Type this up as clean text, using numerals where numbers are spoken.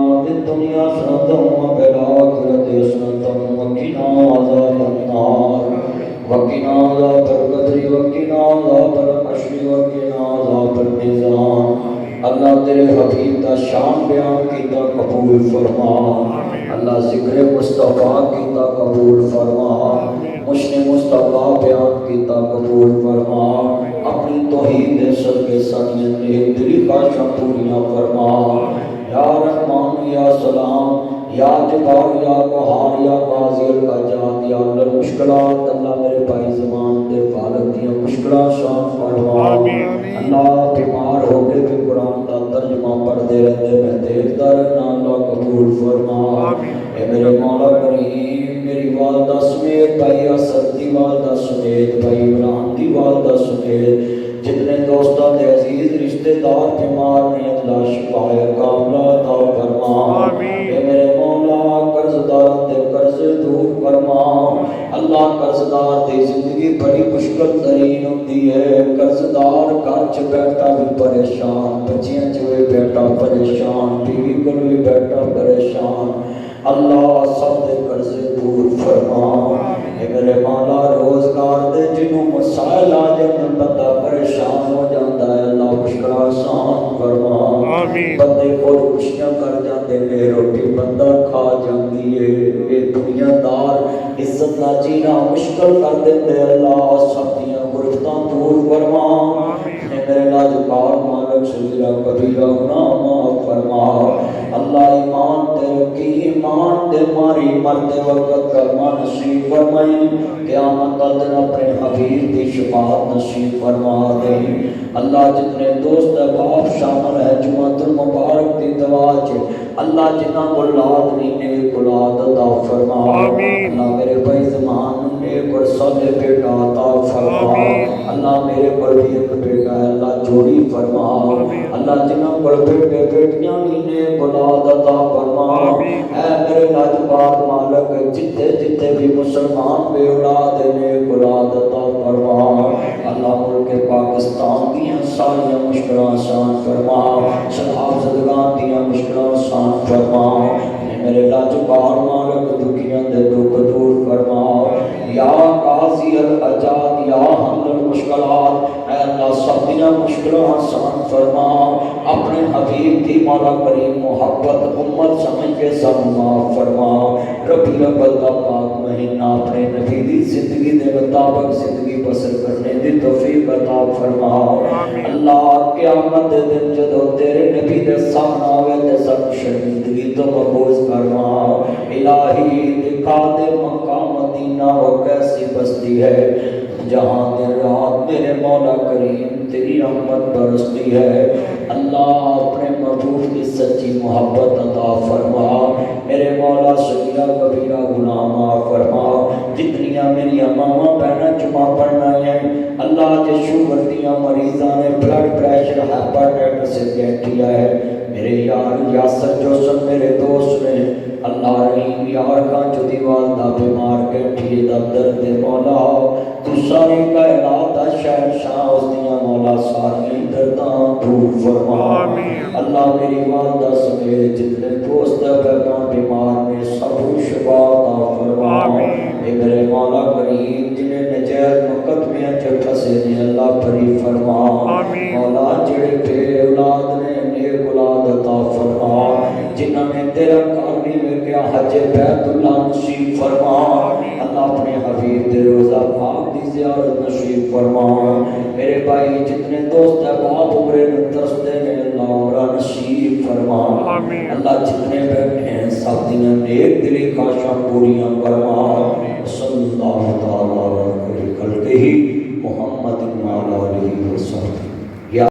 في الدنيا حسنة وفي الآخرة حسنة وقنا عذاب النار وقنا عذاب القبر وقنا عذاب الحشر وقنا عذاب الميزان اللہ تیرے حبیب دا شان بیان کیتا قبول فرما اللہ ذکر مصطفیٰ کیتا قبول فرما مشن مصطفیٰ بیان کیتا قبول فرما اپنی توحید صدقے سانیت نے دلی خواہشاں پوریاں فرما یا رحمان یا سلام یا جبار یا قہار یا قاضی الحاجات یا اللہ مشکلات اللہ میرے بھائی زمان دے فارغ دیا مشکلات شان فرما اللہ بیمار ہو کے بھی قرآن دا ترجمہ پڑھ دے رہتے میں دیکھتا رہنا اللہ قبول فرما اے میرے مولا کریم میری والدہ سمیت بھائی اسدی والدہ سمیت بھائی عمران دی والدہ سمیت جتنے دوستان دے عزیز رشتہ دار بیمار نے اللہ شفا کاملہ عطا فرما اے میرے مولا قرضدار دے قرض دور فرما اللہ قرضدار دی زندگی بڑی مشکل ترین ہوتی ہے قرضدار گھر چ بیٹھا بھی پریشان بچیاں چ بھی بیٹھا پریشان بیوی کو بھی بیٹھا پریشان اللہ سب دے قرض دور فرما اے میرے مولا روزگار دے جنوں مسائل آ جان بندہ پریشان ہو جاتا ہے اللہ مشکل آسان فرما بندے خود خوشیاں کر جاتے نے روٹی بندہ کھا جاتی ہے یہ دنیا دار عزت نہ جینا مشکل کر دیتے اللہ سب دیاں گرفتاں دور فرما اے میرے لاجواب مالک صغیرہ کبیرہ گناہ معاف فرما اللہ ایمان دے رکھی ایمان دے ماری مرتے وقت کلمہ نصیب فرمائی قیامت دن اپنے حبیب دی شفاعت نصیب فرما دے اللہ جتنے دوست احباب شامل ہے جمعۃ المبارک دی دعا چ اللہ جنہاں کو اولاد نہیں نیک اولاد عطا فرما اللہ میرے بھائی زمان نیک اور صالح بیٹا عطا فرما اللہ میرے پر بھی ایک بیٹا ہے اللہ جوڑی فرما اللہ جنہاں کو بیٹے بیٹیاں نہیں نیک اولاد عطا فرما اے میرے لاجواب مالک جتنے جتنے بھی مسلمان بے اولاد نیک اولاد عطا فرما اللہ ملک پاکستان دیاں ساریاں مشکلیں آسان فرما صحاب زدگان دیاں مشکلیں آسان فرما میرے لاجواب مالک دکھیاں دے دکھ دور فرما یا قاضی الحاجات یا حل المشکلات اے اللہ سب دیاں مشکلیں آسان فرما اپنے حبیب دی مولا کریم محبت امت سمجھ کے سب معاف فرما ربی اول کا پاک مہینہ اپنے نبی دی زندگی دے مطابق زندگی بسر کرنے دی توفیق عطا فرما اللہ قیامت دے دن جدو تیرے نبی دے سامنے آوے تے سب شرمندگی تو محفوظ فرما الہی دکھا دے مقام مدینہ وہ کیسی بستی ہے جہاں دن رات میرے مولا کریم تیری رحمت برستی ہے اللہ اپنے محبوب کی سچی محبت عطا فرما میرے مولا صغیرہ کبیرہ گناہ معاف فرما جتنیاں میری ماما بہنیں جمعہ پڑھنا ہے اللہ جے شوگر دیاں مریضاں نے بلڈ پریشر ہائپر ٹینشن سے بیٹھیا ہے میرے یار یاسر جوسن میرے دوست نے اللہ رحیم یار کا جو دیوال دا بیمار بیٹھی دا درد مولا تو ساری کائنات دا شہنشاہ اس دیاں مولا ساری درداں دور فرما اللہ میری والدہ سمیت جتنے دوست بہناں بیمار میں سب شفا عطا فرما اے میرے مولا کریم جنہیں نجات مقدمیاں چ پھسے نے اللہ بری فرما مولا جڑے بے اولاد نے نیک اولاد عطا فرما جنہاں نے تیرا کارنی میں کیا حج بیت اللہ نصیب فرما اللہ اپنے حبیب دے روزہ پاک دی زیارت نصیب فرما میرے بھائی جتنے دوست احباب عمرے میں ترستے ہیں اللہ عمرہ نصیب فرما اللہ جتنے بیٹھے ہیں سب دیاں نیک دلی خواہشاں پوریاں فرما صلی اللہ تعالی علیہ وسلم محمد علیہ وسلم